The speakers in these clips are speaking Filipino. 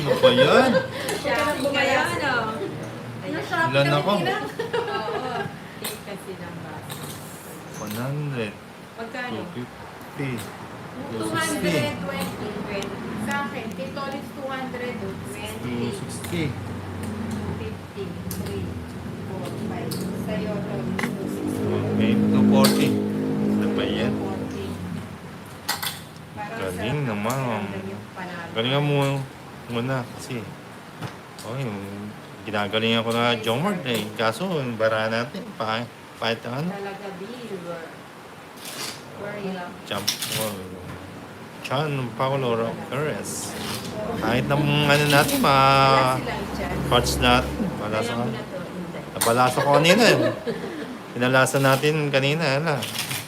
Ano ba yan? Shopee ka yan, oh. Ilan ako? Oo. Take kasi ng bus. 100. Magkano? 250. 220. 20. Sa akin, kay Tolis 200. 260. 50. 3. 4. 5. Sa'yo, Tolis, 260. Okay, 240. Ano ba yan? 40. Parang Galing sarap naman. pakiramdam yung panalo. Galingan mo muna kasi. Oh, yung ginagalingan ko na Jomard eh. Kaso, bara natin. Kahit ano. Talaga, Bill. Worry lang. Jump ball. Chan Paulo Perez. Kahit na ano natin, Wala silang chance. cards natin. Balasa Kaya ka. mo na to, hindi. Nabalasa ko kanina eh. Pinalasa natin kanina. Hala.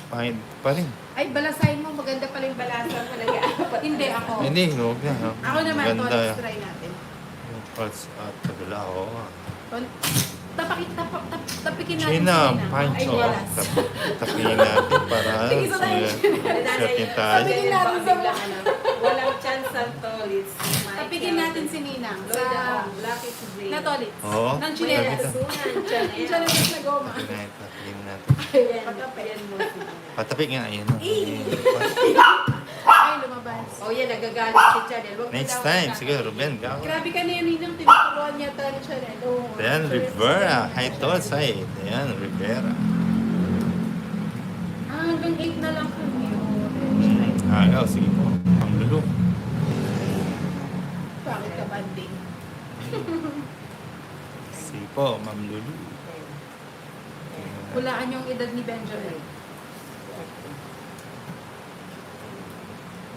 Pahit pa rin. Ay, balasahin mo. Maganda pala yung balasa mo. Hindi, ako. Hindi, huwag na. Ha? Ako naman, Ganda. Tolis, try natin. Cards at tabla. Oo. Tapikin natin China, Ay, pancho. wala. Tapiin natin para Tingin sa tayo, certain tayo. Tapikin natin sa Biglang ano, walang chance ang Tolis. Tapikin natin si Ninang Sa sa Lucky Today. na Tolis. Oo. Ng Tapikin. chinelas. Sunan, Yung Chanel. chinelas na goma. Tapiin natin. Ayan, Pagkape. ayan mo si Patapik nga. Ayan. Ay, lumabas. Oh, yan, nagagalit si Chanel. Wag mo Next daw time. magkakalit. Sige, Ruben. Gawa. Grabe ka na yan, Ninang. Tinuturuan niya tayo ni Chanel. Oh, Then Rivera. Hi, Tosay. Ayan, Rivera. hanggang 8 na lang kami. Agaw, sige po. Ang lulo. Bakit ka banding? Sige po, Ma'am Lulu. Hulaan yung edad ni Benjamin.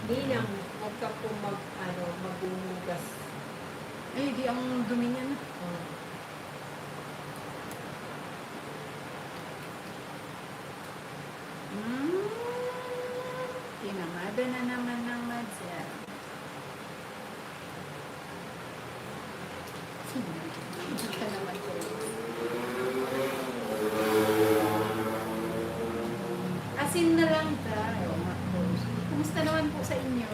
Hindi lang, huwag ka po magbunugas. Ay, di ang dumi niya na. Kinamada na naman ng madya. Ka naman ko. Asin na lang tayo. Kumusta naman po sa inyo?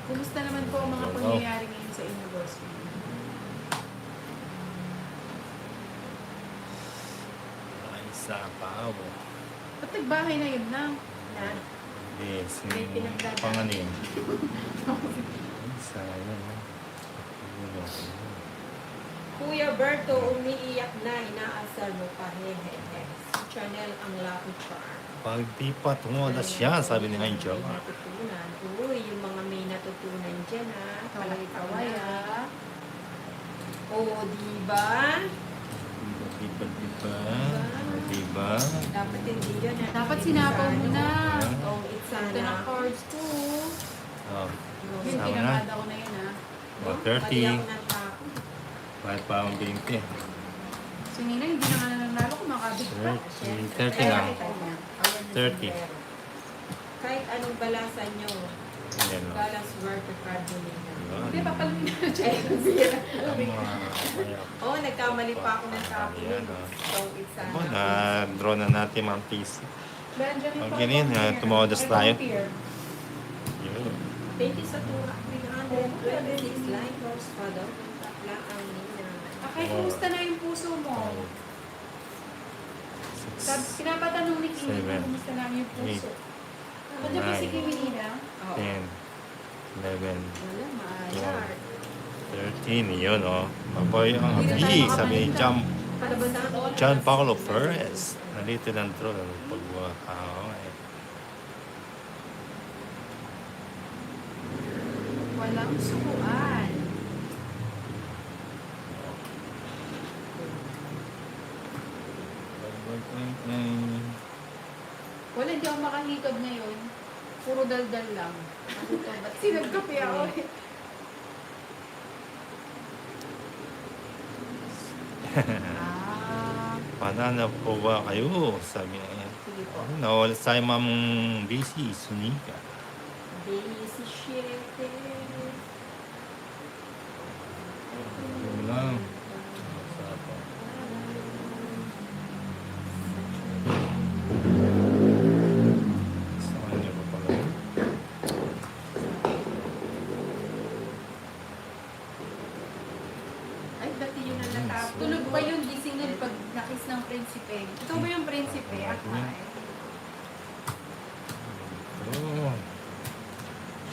Kumusta naman po ang mga Oo. pangyayari ngayon sa inyo, boss? Ay, sa pao. Ba't nagbahay na yun lang? Na, Yes. May pinagdadaan. Panganin. Sayang. Kuya Berto, umiiyak na, inaasar mo pa, hehehe. Si Chanel ang lucky charm. Pag di pa tumuha siya, sabi ni Angel. May natutunan. Uy, yung mga may natutunan dyan, ha. Kaway-kaway, Palakpakan. Oo, diba? Diba? Dapat hindi yun, ha. Dapat sinapaw mo na. Oo, it's Ito na cards ko. Oh, Yun, Sama na. kinamada ko na yun, ha. oh, 30. Pati ako natakot. Kahit pa ang 20. Si Nina, hindi na nga nanalo, kumakabig pa. 30 nga. 30. Kahit anong balasan nyo, Ayan o. balance worth the card mo nila. Hindi, papaluin na siya. Oo, nagkamali pa ako ng copy. Ayan o. So, it's Ako, na-draw na natin mga PC. Benjamin, Pag ganyan, tumawadas tayo. Yun. 20 sa 326 line horse father. Tatla ang nina. Okay, kumusta na yung puso mo? Pinapatanong ni Kimi Seven. kung kumusta na yung puso. Nandiyan ba si Nine. Kimi, Nina? Oo. 10, 11, Wala, maayar. 13, yun o. Maboy ang habi, sabi ni John Paulo Perez. Nalito ng draw ng pagwakaw. Walang sukuan. Wala, hindi ako makahikab ngayon. Puro daldal lang. Ano to? Ba't sinagkape ako? Ah, Panana po ba kayo? Sabi niya. sige po. Nawala sa Ma'am BC, Sunika. Daisy Shete. Yun lang. Sarap. Sa kanya pa pala. dati yun na natapos. Tulog ba yun? Gising nun pag nakis ng prinsipe. Ikaw ba yung prinsipe? Ako eh. Oh.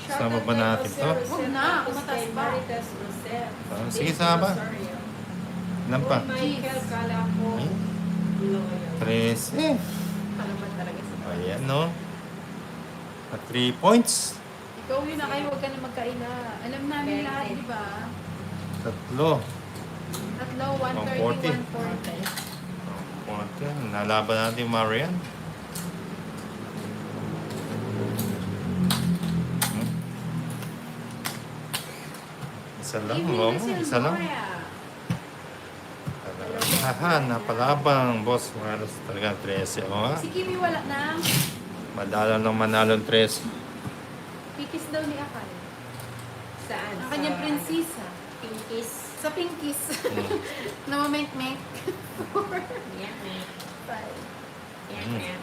Sama ba natin to? Huwag na, mataas pa. Sige, sama. Ilan pa? Michael, kala ko. Ay. Loyal. 13. Kalaman talaga sa Ayan, no? At 3 points. Ikaw yun na kayo, huwag ka na magkaina. Alam namin Bang, lahat, eh. di ba? 3. Tatlo, 130, 140. Nalaban natin yung Marian. Isa lang, Evening mo. na si Isa lang. Almoria. Aha, napalabang boss. Malos talaga 13. O nga. Si Kimi wala na. Madala ng manalong 13. Kikis daw ni Akal. Saan? Ang kanyang prinsesa. Pinkies. Sa Pinkies. Mm. Namamek-mek. Yan, yan. Yan, Mm. yan.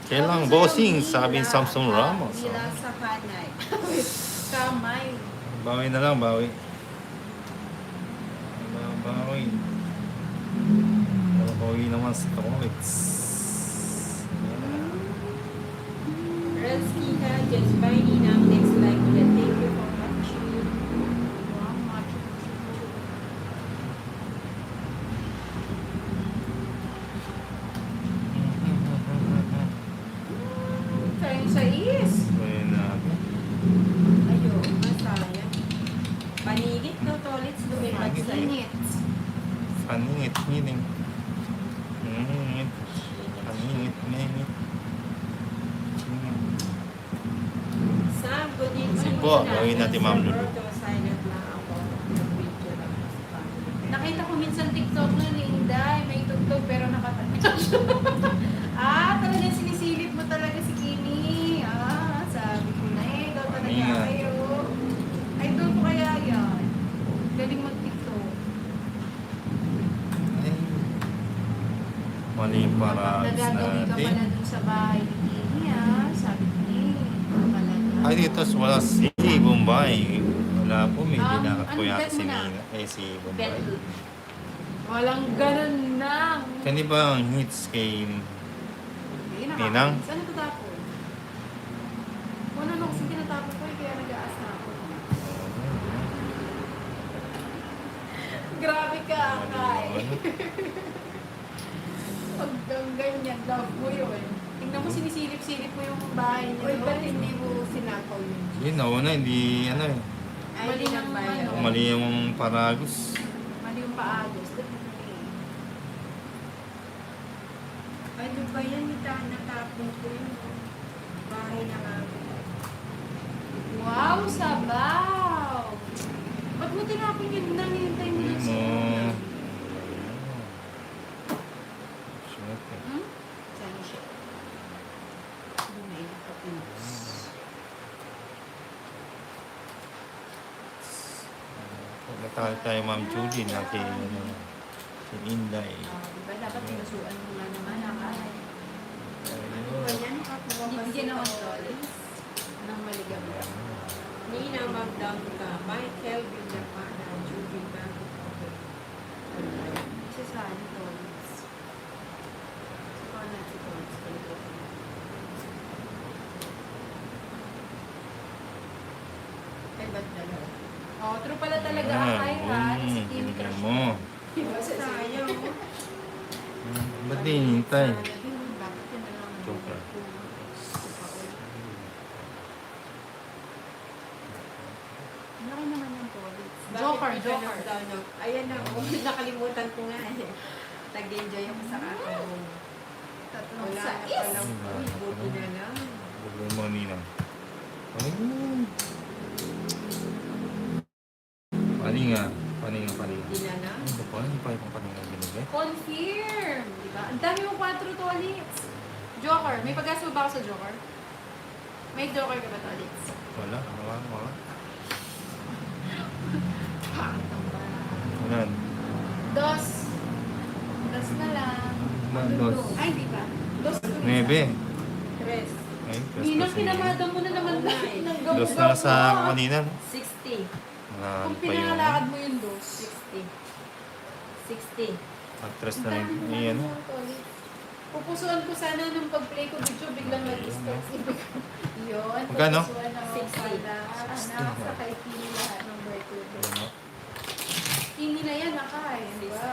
Kailang bossing, sabi ni Samson Ramos. Mila sa hanay. Kamay. Bawi na lang, bawi. Bawi. Bawi naman sa Tomics. Relsky ha, just buy me now. Next like ulit. Thank you for watching. Wow, macho. Kayo sa is. Bawi natin. Ayun, masaya. Panigit no, tolits lumipad Panigit. sa'yo. Init. Paningit, meaning. Paningit. Paningit, meaning. Sam, good evening. Sige po, gawin natin, Ma'am Lulu. Roberto, silent lang ako. Nag-video lang ako sa family. Nakita ko minsan TikTok na ni Inday, may tugtog pero nakatabi. Talagang sinisilip mo talaga si Kimi. Sabi ko na daw talaga Ingat. kayo. Idol ko kaya yan. Galing mag-TikTok. Mali yung paraan Nagagawi ka natin. pala dun sa bahay ni Kimi Sabi ko talaga. Ay, dito wala si Bombay. Wala po, may Ano dinakakuya bet si mo na? Nina. Eh, si Bet. Bombay. Walang ganun na. Kani ba ang hits kay... Hindi, Ninang? Saan natatapon? Wala na kasi tinatapon ko kaya nag-aasa ako. Grabe ka, Akay. Pag ganyan, love mo yun. Tingnan mo, sinisilip-silip mo yung bahay niyo. Uy, ba't hindi mo sinakaw yun? Hindi, nauna, hindi, ano eh. Mali ng ano. Mali yung paragos. Mali yung paagos. Ano ba yan? Natapon ko yun. Bahay na nga. Wow, sabaw! Ba't mo tinapon yun na hinintay mo yun Mo. siya? Syempre. Saan siya? Bumili ka po. Natawag tayo, Ma'am Julie, natin, si Inday. Diba dapat pinusuan mo nga naman, Akay? Ano ba yan? Nakakuha ka Bigyan sa ako tol. ng maligam. Nina, mag-down ka. Michael, Villapana, Judy, Bang. Isa sa ano, Tolis. Sa kanan si Tolis. Ay, ba't dalawa? Oh, true pala talaga, Akay, ha? Si Kimi tingnan crush mo. Diba sayang? Ba't di hinintay? Bakit yun na lang? Joker. Laki naman yung Tolis. Bakit Joker, di ka Joker. nag-down ng- Ayan na, nakalimutan ko nga eh. Nag-enjoy ako sa kakao. Tatlong Wala sa na is. palang, uy, buti na lang. Huwag mo, Nina. Ay. Paninga. Paninga. Hindi na lang. Ano pa? Ano pa yung paninga binigay? Confirm! Diba? Ang dami yung 4 Tolits. Joker. May pag-asa ba ako sa Joker? May Joker ka ba, Tolits? Wala. Wala. Pakitang ba? Wala. Dos. Dos na lang. Dos. Ay, di ba? Dos. 9. Tres. Ay, Ninang si pinamada mo na naman ng Dos na nga sa kanina. 60. Kung Pa yung pinalalakad mo yung dos. 60. 60. actress na rin. Ayan. Pupusuan ko sana nung pag-play ko video, biglang nag-start si Yun, Magkano? pupusuan na ako 60. pala. Anak, sa kay Kini lahat ng birthday. Kini na yan, nakay. Di ba?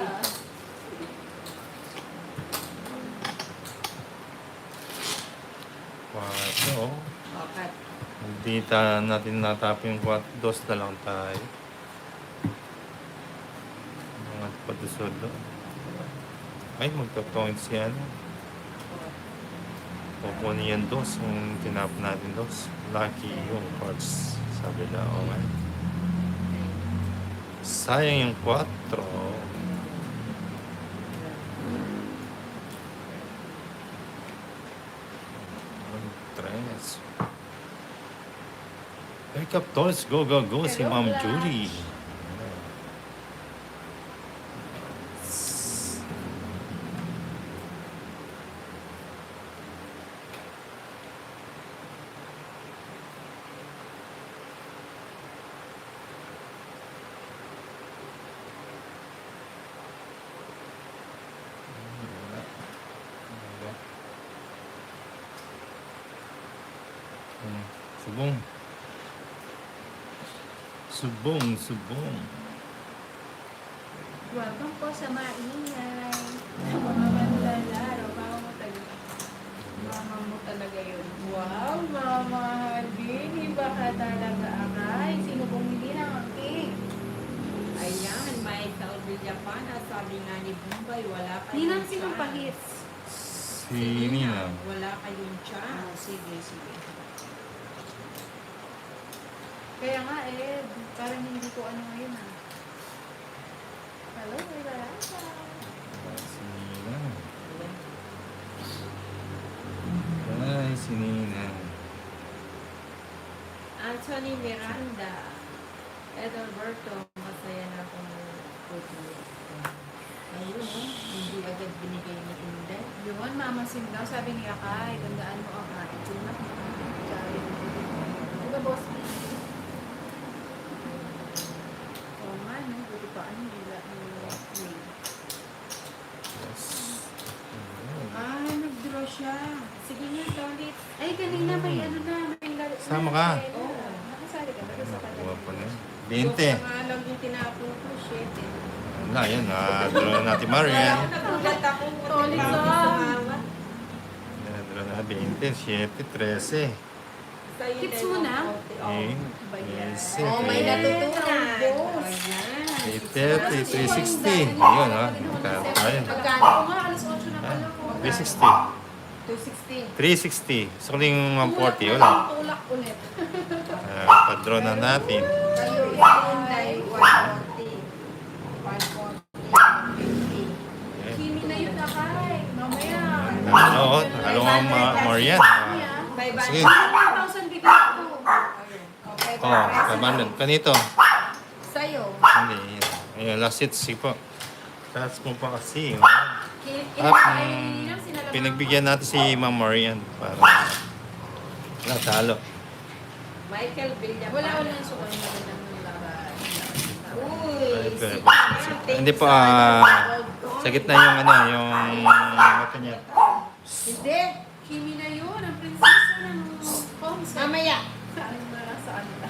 4. Okay. Hindi natin natap yung 4. Dos na lang tayo. Mga patusod. Ay, magta-point siya. Kukunin yan dos. Yung tinap natin dos. Lucky yung parts. Sabi na, okay. Sayang yung 4. Tres. Wake up, Toys. Go, go, go. Si Hello, Ma'am Flash. Judy. Subong. Subong, subong. Welcome po sa maingay. Mga manlalaro. Mama mo talaga yun. Wow, Mama Hadin. Iba ka talaga, akay. Sino bumili ng cake? Ayan, Michael Villapana. Sabi nga ni Bumbay, wala kayong Ninang, sinong tiyan. pahits? Si Nina. Wala kayong tiyan. Sige, sige. Kaya nga parang hindi ko ano ngayon ah. Hello, may barasa. Si Nina. Ay, si Nina. Anthony Miranda. Edalberto, masaya na akong puti. Ayun, hindi agad binigay ni Inday. Yun, Mama Sim daw, sabi ni Akay, tandaan mo Akay. Tuna. Diba, boss? Oo nga, no? Buti pa, ano, hila ni Yes. Ah, nag-draw siya. Sige nga, Tolit. Ay, kanina may ano na, may laro. Sama ka. Oo. Nakasali ka ba sa Nakuha pa na. kanila? 20. Nga lang yung tinapon ko, shit. Wala, yan. Draw na natin Marian. Nagulat ako. Tolit Bakit lang. sumama? Draw na 20, 7, 13. Sa'yo Kids din muna? ang konti. Oh. Bayan. Yes. Oh, may natutunan. Boss. Ayan. 30, 360. Ayun, ha. Ayun. Magkano? Oo nga, alas 8 na pala ko. 360. 260. 360. So, kung yung 140, wala. Tulak ulit. Padraw na natin. Sa'yo, Inday, 140. 140. Kimi na yun, Akay. Mamaya. Oo, alam mo, Marian. Sige. 1,000 bigay ko. Okay, Oh, kabanan. Kanito. Sa'yo. Hindi. Ayun, last hit, sige po. Taas mo pa kasi. Oh. At pinagbigyan natin si Ma'am Marian para natalo. Michael Villapana. Wala yung sukay na rin ng laban. Uy, si Hindi po, sa gitna yung ano, yung mata niya. Hindi. Kimi na yun, ang prinsesa ng Homes. Mamaya. Ano na saan na?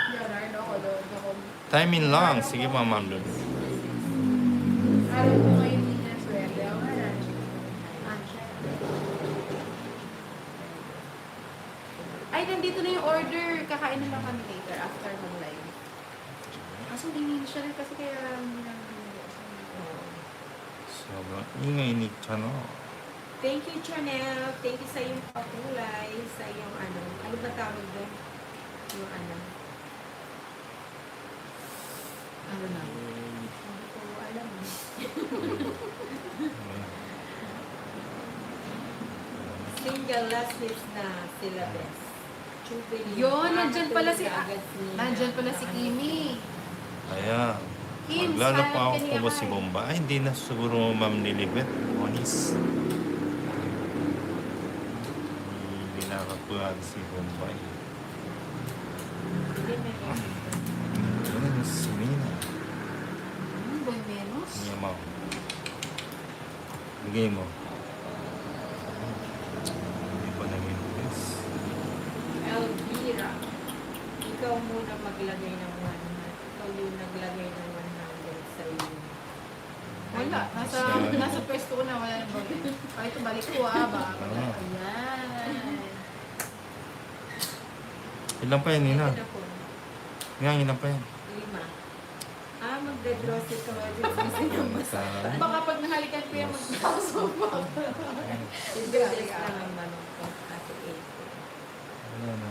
Leonardo ako doon. Timing lang. Sige, Ma'am Lulu. Araw ko ngayon din na swerte. Ako nga na. Ay, nandito na yung order. Kakain na lang kami later after mag-live. Kaso hindi siya rin kasi kaya hindi lang Sobrang ingay ni Chano. Thank you, Chanel. Thank you sa iyong pakulay, sa iyong ano. Ano ba tawag doon? Yung ano. ano na. Hindi ko alam. Single last lips na sila best. Yun, nandyan pala si Nandyan pala si Kimi. Ayan. Kim, Maglalo pa smile ako ka niya po si kay. Bomba. Ay, hindi na siguro Ma'am Lilibet. Onis. Pagpulado si Bombay. Hindi may Venus, Mina. Boy Venus. Niya mo. Bigay mo. Hindi pa naging Venus. Elvira. Ikaw muna maglagay ng 100. Ikaw yung naglagay ng 100 sa iyo. Wala. Nasa pwesto ko na. Wala nang bagay. Ay, ito balik ko baka. Ayan. Ilan pa yan, Nina? Ito na po. Nga, ilan pa yan? 5. Magde-draw si Claudia sa sinamasakan. Baka pag nahalikan ko yung magkakasama. Ibigay lang ang manong ko. Ate April. Ano na?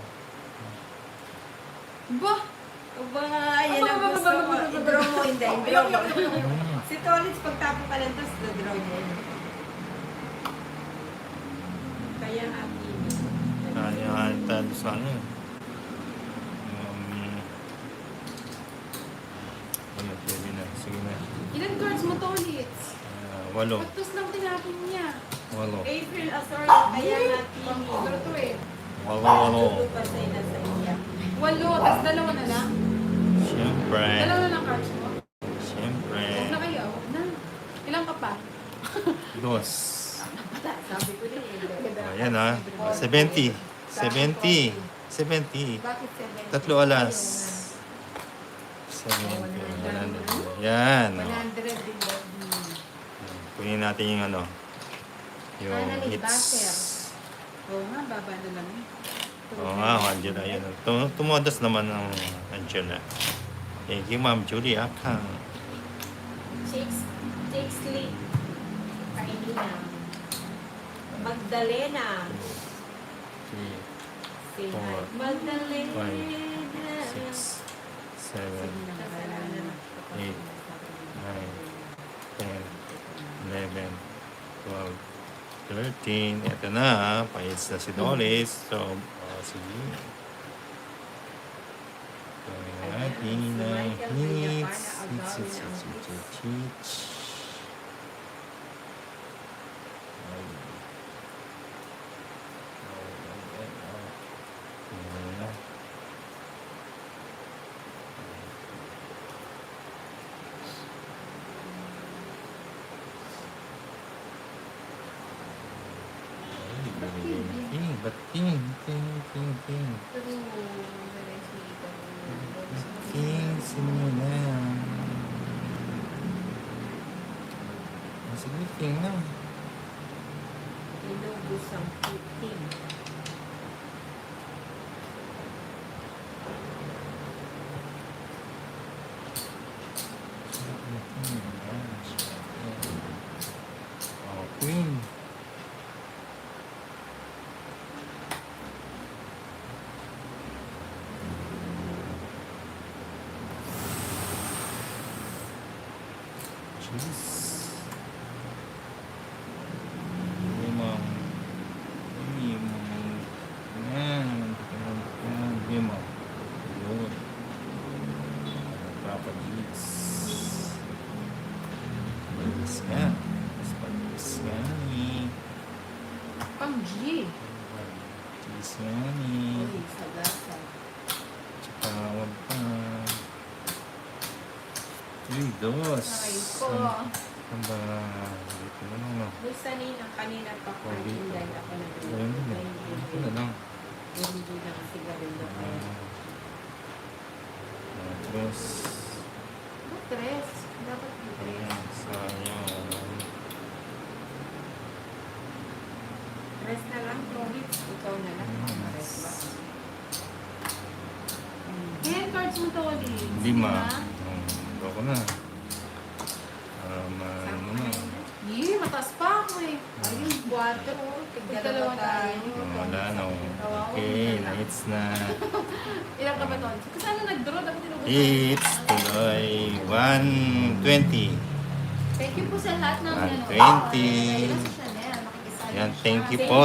Ba? Aba, yan ang gusto mo. I-draw mo, hindi. I-draw mo. Si Tolitz, pagtapo ka lang, tapos na-draw niya yun. Kaya ang ini. Kaya tayo sa ano. Ano, pwede na. Sige na. Ilan cards mo to ulit? 8. Pagtos lang tinapin niya. 8. April Asorio, kaya natin. Pang-order to eh. 8. Tutupasay na sa iya. 8, tapos dalawa na lang. Siyempre. Dalawa na lang cards mo. Siyempre. Huwag na kayo, huwag na. Ilan ka pa? 2. Sabi ko din eh. Ayan ha. 70. 70. 70. Bakit 7? Tatlo alas. 70. 100. Yan. 100 Oh. din daw. Kunin natin yung ano. Yung Finally, hits. buzzer. Oo nga, baba na lang eh. Oo nga, Angela. Yan. Tumodas naman ang Angela. Thank you, Ma'am Julie Akang. Chicks Lee. Kainina. Magdalena. 3, Say hi. Four, Magdalena. 6, 7, 8, 9, 10, 11, 12, 13. Ito na, pahits na si Dolis. So, sige. Gawin natin ng hits. Hits. Ba't ting? Sino na? Sige, ting na. Inubos ang puting. Oh, Queen. Jeez. Limang. Yan. Limang. Yun. Properties. Pagis nga. Pagis nga ni. Pang G. Pagis nga ni. Uy, sagasa. Tsaka wag pa. Uy, dos. Aray ko. Ang ba? Dito na lang. Gusto kanina pa ko Oh, dito. dahil ako Ayun din eh. Ito na lang. hindi na kasi garillo kaya. Tapos, Tres. Dapat yung tres. ayan, sayang. Rest na lang, Tolitz. Ikaw na lang. Rest ba? Ilan cards mo to ulit? 5. Ako na. Ano na. Yee, mataas pa ako eh. Ayun, 4. Tigdalawa tayo. Wala na. Okay, nights na. Ilan ka ba to? Kasi ano nag-draw? Dapat tinubos. It's tuloy 120. Thank you po sa lahat ng 120. Ilan sa Chanel. Makikisali Yan, siya. thank you po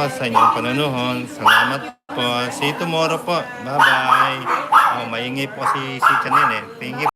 sa inyong panonood. Salamat po. See you tomorrow po. Bye-bye. Oh, maingay po si Chanel eh. Thank you.